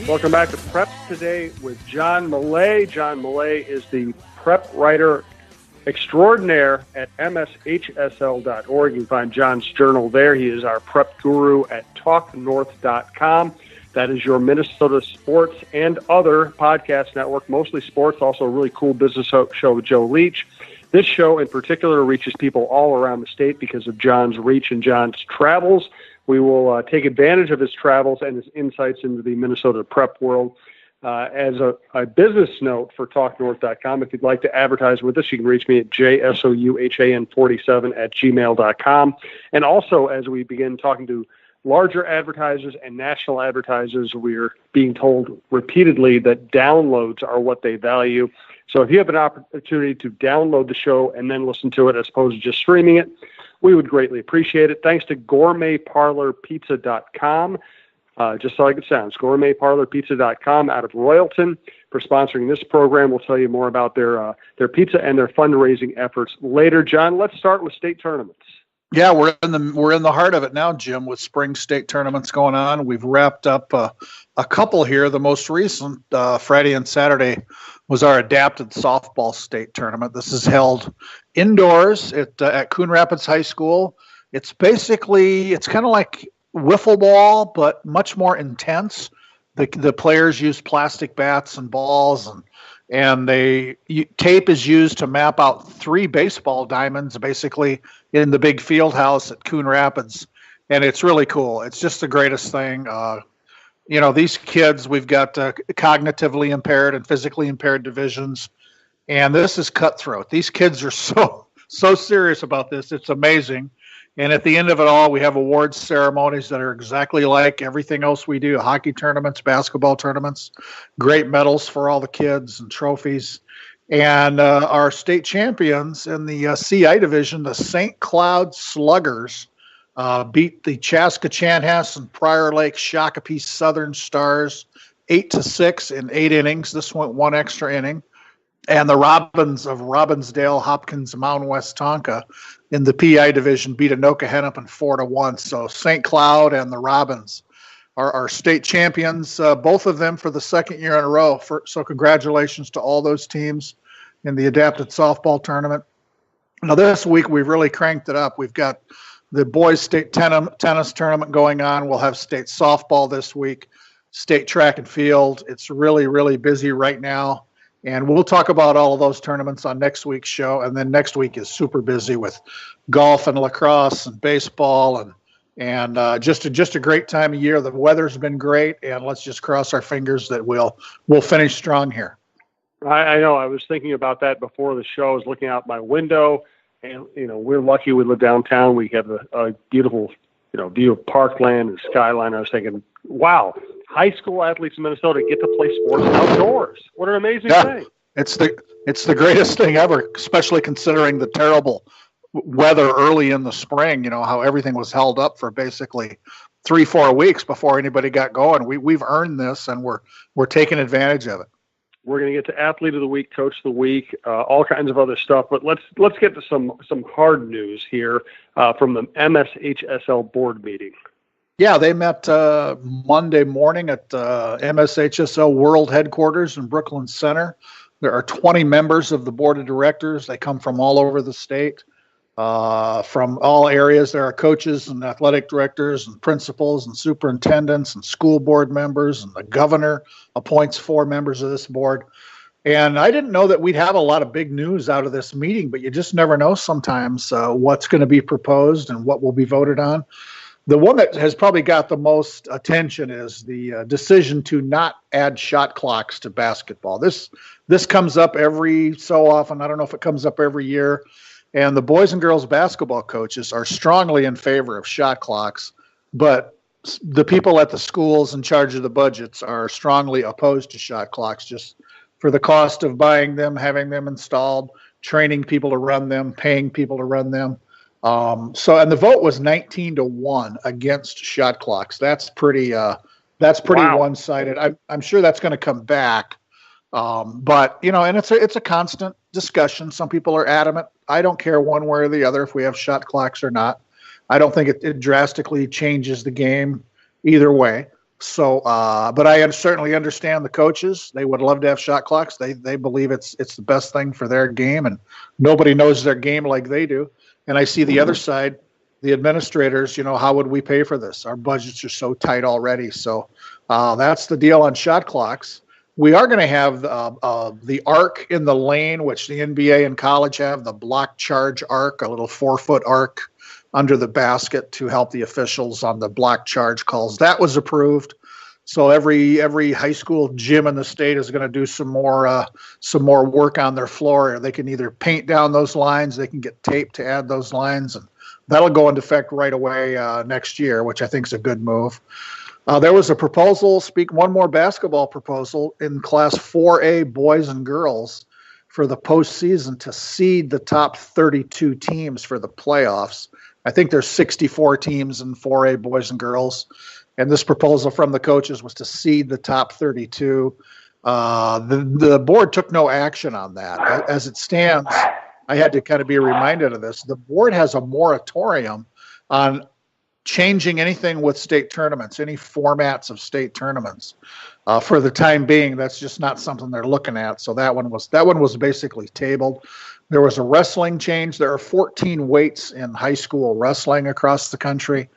Welcome back to Prep Today with John Millea. John Millea is the prep writer extraordinaire at mshsl.org. You can find John's journal there. He is our prep guru at talknorth.com. That is your Minnesota sports and other podcast network, mostly sports, also a really cool business show with Joe Leach. This show in particular reaches people all around the state because of John's reach and John's travels. We will take advantage of his travels and his insights into the Minnesota prep world. As a business note for talknorth.com, if you'd like to advertise with us, you can reach me at jsouhan47@gmail.com. And also, as we begin talking to larger advertisers and national advertisers, we're being told repeatedly that downloads are what they value. So if you have an opportunity to download the show and then listen to it as opposed to just streaming it, we would greatly appreciate it. Thanks to gourmetparlorpizza.com, just like it sounds, gourmetparlorpizza.com out of Royalton for sponsoring this program. We'll tell you more about their pizza and their fundraising efforts later. John, let's start with state tournaments. Yeah, we're in the heart of it now, Jim, with spring state tournaments going on. We've wrapped up a couple here. The most recent, Friday and Saturday, was our adapted softball state tournament. This is held indoors at Coon Rapids High School. It's kind of like wiffle ball, but much more intense. The players use plastic bats and balls, and tape is used to map out 3 baseball diamonds, basically in the big field house at Coon Rapids, and it's really cool. It's just the greatest thing. These kids, we've got cognitively impaired and physically impaired divisions, and this is cutthroat. These kids are so serious about this. It's amazing. And at the end of it all, we have awards ceremonies that are exactly like everything else we do, hockey tournaments, basketball tournaments, great medals for all the kids and trophies. And our state champions in the CI division, the St. Cloud Sluggers, beat the Chaska Chanhassen and Prior Lake Shakopee Southern Stars 8-6 in 8 innings. This went 1 extra inning. And the Robins of Robbinsdale, Hopkins, Mound West Tonka in the PI division beat Anoka Hennepin 4-1. So St. Cloud and the Robins are our state champions, both of them for the second year in a row. So congratulations to all those teams in the adapted softball tournament. Now this week we've really cranked it up. We've got the boys state tennis tournament going on. We'll have state softball this week, state track and field. It's really, really busy right now. And we'll talk about all of those tournaments on next week's show. And then next week is super busy with golf and lacrosse and baseball and just a great time of year. The weather's been great, and let's just cross our fingers that we'll finish strong here. I know. I was thinking about that before the show. I was looking out my window, and we're lucky we live downtown. We have a beautiful view of parkland and skyline. I was thinking, wow. High school athletes in Minnesota get to play sports outdoors. What an amazing thing. It's the greatest thing ever, especially considering the terrible weather early in the spring, how everything was held up for basically 3-4 weeks before anybody got going. We've earned this, and we're taking advantage of it. We're going to get to Athlete of the Week, Coach of the Week, all kinds of other stuff. But let's get to some hard news here from the MSHSL board meeting. Yeah, they met Monday morning at MSHSL World Headquarters in Brooklyn Center. There are 20 members of the board of directors. They come from all over the state, from all areas. There are coaches and athletic directors and principals and superintendents and school board members, and the governor appoints 4 members of this board. And I didn't know that we'd have a lot of big news out of this meeting, but you just never know sometimes what's going to be proposed and what will be voted on. The one that has probably got the most attention is the decision to not add shot clocks to basketball. This comes up every so often. I don't know if it comes up every year. And the boys and girls basketball coaches are strongly in favor of shot clocks, but the people at the schools in charge of the budgets are strongly opposed to shot clocks, just for the cost of buying them, having them installed, training people to run them, paying people to run them. And the vote was 19-1 against shot clocks. That's pretty wow. One-sided. I'm sure that's going to come back. But and it's a constant discussion. Some people are adamant. I don't care one way or the other if we have shot clocks or not. I don't think it drastically changes the game either way. So, but I certainly understand the coaches. They would love to have shot clocks. They believe it's the best thing for their game, and nobody knows their game like they do. And I see the other side, the administrators. How would we pay for this? Our budgets are so tight already. So that's the deal on shot clocks. We are going to have the arc in the lane, which the NBA and college have, the block charge arc, a little 4-foot arc under the basket to help the officials on the block charge calls. That was approved. So every high school gym in the state is going to do some more work on their floor. They can either paint down those lines, they can get tape to add those lines, and that'll go into effect right away next year, which I think is a good move. There was a proposal, one more basketball proposal in Class 4A boys and girls for the postseason to seed the top 32 teams for the playoffs. I think there's 64 teams in 4A boys and girls. And this proposal from the coaches was to seed the top 32. The board took no action on that. As it stands, I had to kind of be reminded of this. The board has a moratorium on changing anything with state tournaments, any formats of state tournaments. For the time being, that's just not something they're looking at. So that one was basically tabled. There was a wrestling change. There are 14 weights in high school wrestling across the country,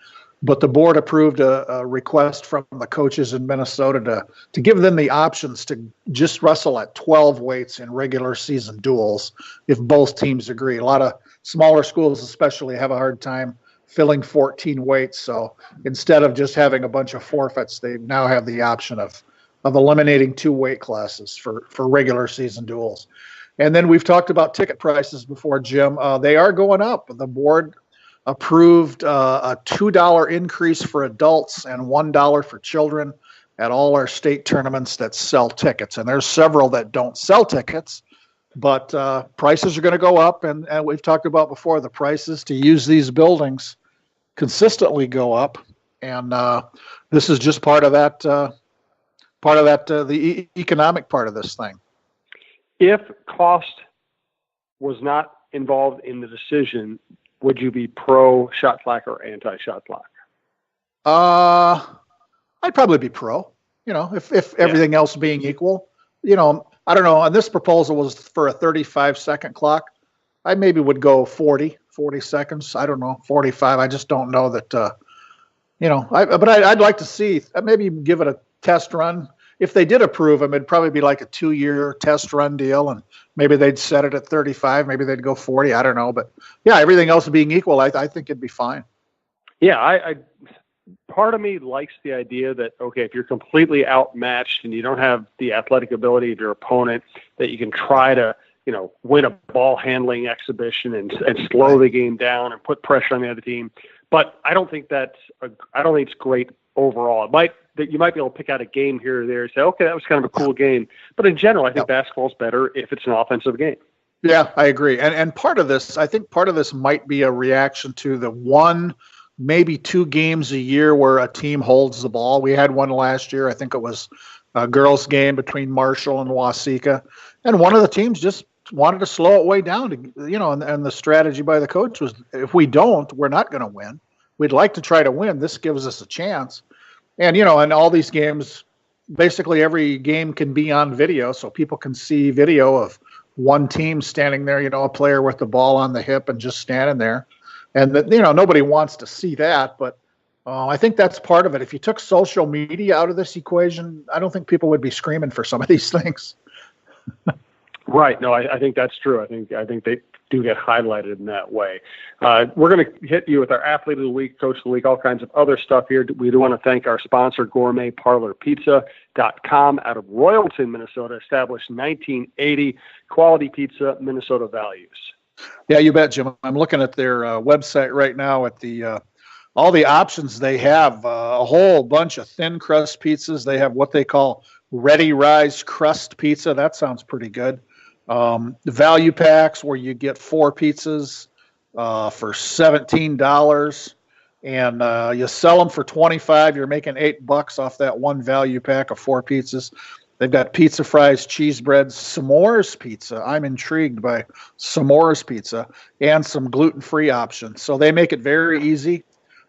but the board approved a request from the coaches in Minnesota to give them the options to just wrestle at 12 weights in regular season duels if both teams agree. A lot of smaller schools especially have a hard time filling 14 weights. So instead of just having a bunch of forfeits, they now have the option of eliminating 2 weight classes for regular season duels. And then we've talked about ticket prices before, Jim. They are going up. The board approved a $2 increase for adults and $1 for children at all our state tournaments that sell tickets. And there's several that don't sell tickets, but prices are going to go up. And we've talked about before, the prices to use these buildings consistently go up. And this is just part of that, the economic part of this thing. If cost was not involved in the decision, would you be pro shot clock or anti shot clock? I'd probably be pro. If everything else being equal, I don't know. And this proposal was for a 35-second clock. I maybe would go 40 seconds. I don't know, 45. I just don't know that. But I'd like to see maybe give it a test run. If they did approve them, it'd probably be like a 2-year test run deal, and maybe they'd set it at 35. Maybe they'd go 40. I don't know, but yeah, everything else being equal, I think it'd be fine. Yeah, I part of me likes the idea that, okay, if you're completely outmatched and you don't have the athletic ability of your opponent, that you can try to, win a ball handling exhibition and slow the game down and put pressure on the other team. But I don't think it's great overall. You might be able to pick out a game here or there and say, okay, that was kind of a cool game. But in general, I think basketball's better if it's an offensive game. Yeah, I agree. And part of this might be a reaction to the one, maybe 2 games a year where a team holds the ball. We had one last year. I think it was a girls' game between Marshall and Waseca. And one of the teams just wanted to slow it way down. And the strategy by the coach was, if we don't, we're not going to win. We'd like to try to win. This gives us a chance. And, in all these games, basically every game can be on video, so people can see video of one team standing there, a player with the ball on the hip and just standing there. And, nobody wants to see that, but I think that's part of it. If you took social media out of this equation, I don't think people would be screaming for some of these things. Right. No, I think that's true. I think they do get highlighted in that way. We're going to hit you with our Athlete of the Week, Coach of the Week, all kinds of other stuff here. We do want to thank our sponsor, GourmetParlorPizza.com out of Royalton, Minnesota, established 1980, quality pizza, Minnesota values. Yeah, you bet, Jim. I'm looking at their website right now at the all the options they have. A whole bunch of thin crust pizzas. They have what they call ready rise crust pizza. That sounds pretty good. Value packs where you get 4 pizzas for $17, and you sell them for $25. You're making $8 off that one value pack of 4 pizzas. They've got pizza fries, cheese breads, s'mores pizza. I'm intrigued by s'mores pizza, and some gluten-free options. So they make it very easy.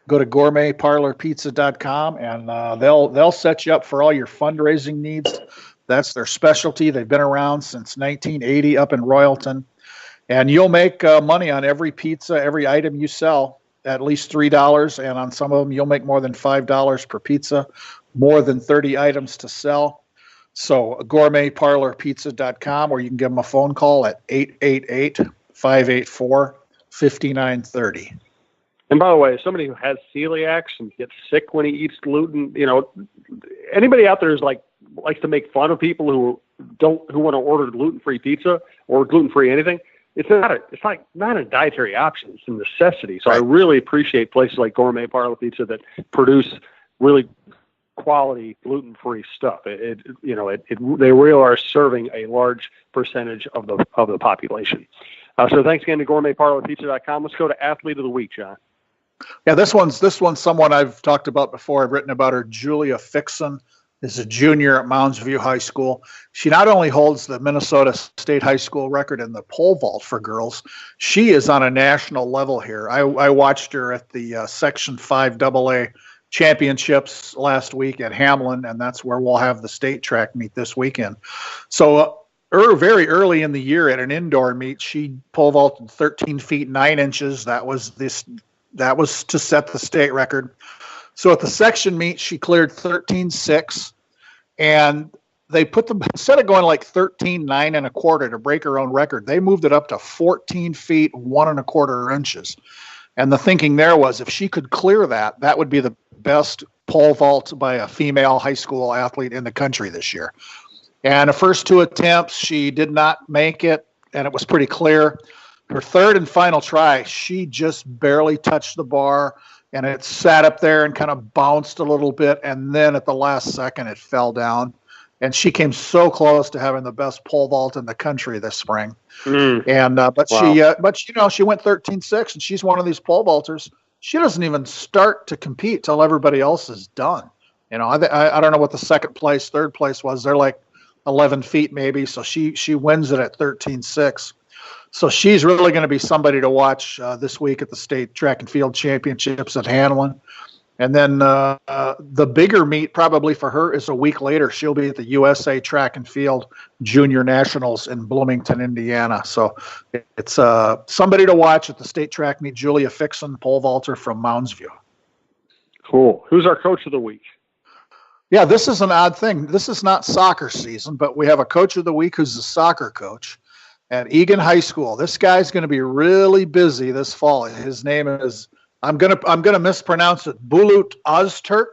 go to gourmetparlorpizza.com, and they'll set you up for all your fundraising needs. That's their specialty. They've been around since 1980 up in Royalton. And you'll make money on every pizza, every item you sell, at least $3. And on some of them, you'll make more than $5 per pizza, more than 30 items to sell. So gourmetparlorpizza.com, or you can give them a phone call at 888-584-5930. And by the way, somebody who has celiacs and gets sick when he eats gluten, anybody out there likes to make fun of people who want to order gluten-free pizza or gluten-free anything. It's not a dietary option. It's a necessity. So right. I really appreciate places like Gourmet Parlor Pizza that produce really quality gluten-free stuff. They really are serving a large percentage of the population. So thanks again to gourmetparlorpizza.com. Let's go to Athlete of the Week, John. Yeah, this one's someone I've talked about before. I've written about her. Julia Fixon is a junior at Mounds View High School. She not only holds the Minnesota State High School record in the pole vault for girls, she is on a national level here. I watched her at the Section 5 AA championships last week at Hamlin, and that's where we'll have the state track meet this weekend. So very early in the year at an indoor meet, she pole vaulted 13 feet 9 inches. That was to set the state record. So at the section meet, she cleared 13.6, and they put them, instead of going like 13.9 1/4 to break her own record, they moved it up to 14 feet 1 1/4 inches. And the thinking there was, if she could clear that, that would be the best pole vault by a female high school athlete in the country this year. And the first 2 attempts, she did not make it, and it was pretty clear. Her third and final try, she just barely touched the bar, and it sat up there and kind of bounced a little bit, and then at the last second, it fell down. And she came so close to having the best pole vault in the country this spring. And but wow. She went 13.6, and she's one of these pole vaulters. She doesn't even start to compete till everybody else is done. I don't know what the second place, third place was. They're like 11 feet maybe, so she wins it at 13.6. So she's really going to be somebody to watch this week at the state track and field championships at Hamlin. And then the bigger meet probably for her is a week later. She'll be at the USA Track and Field Junior Nationals in Bloomington, Indiana. So it's somebody to watch at the state track meet. Julia Fixon, pole vaulter from Mounds View. Cool. Who's our coach of the week? Yeah, this is an odd thing. This is not soccer season, but we have a coach of the week who's a soccer coach at Egan High School. This guy's going to be really busy this fall. His name is, I'm gonna mispronounce it, Bulut Ozturk,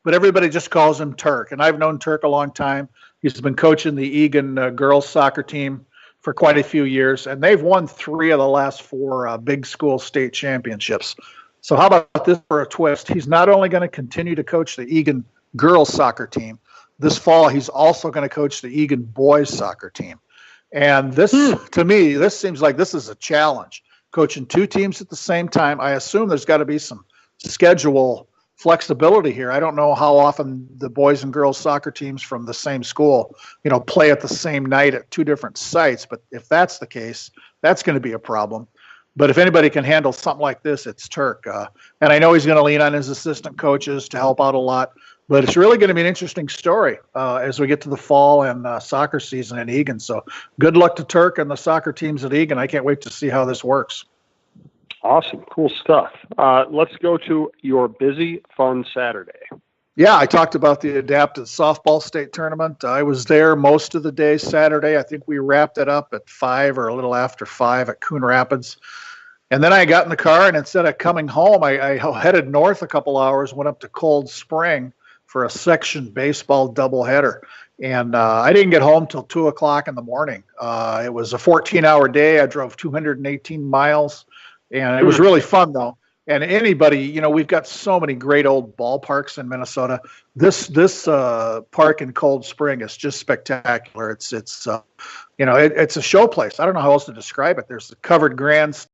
but everybody just calls him Turk. And I've known Turk a long time. He's been coaching the Egan girls soccer team for quite a few years, and they've won 3 of the last 4 big school state championships. So how about this for a twist? He's not only going to continue to coach the Egan girls soccer team, this fall he's also going to coach the Egan boys soccer team. And this, to me, this seems like this is a challenge. Coaching 2 teams at the same time. I assume there's got to be some schedule flexibility here. I don't know how often the boys and girls soccer teams from the same school, play at the same night at 2 different sites. But if that's the case, that's going to be a problem. But if anybody can handle something like this, it's Turk. And I know he's going to lean on his assistant coaches to help out a lot. But it's really going to be an interesting story as we get to the fall and soccer season in Egan. So good luck to Turk and the soccer teams at Egan. I can't wait to see how this works. Awesome. Cool stuff. Let's go to your busy, fun Saturday. Yeah, I talked about the adapted softball state tournament. I was there most of the day Saturday. I think we wrapped it up at 5 or a little after 5 at Coon Rapids. And then I got in the car, and instead of coming home, I headed north a couple hours, went up to Cold Spring for a section baseball doubleheader. And I didn't get home till 2 o'clock in the morning. It was a 14-hour day. I drove 218 miles, and it was really fun, though. And anybody, we've got so many great old ballparks in Minnesota. This park in Cold Spring is just spectacular. It's a show place. I don't know how else to describe it. There's the covered grandstand.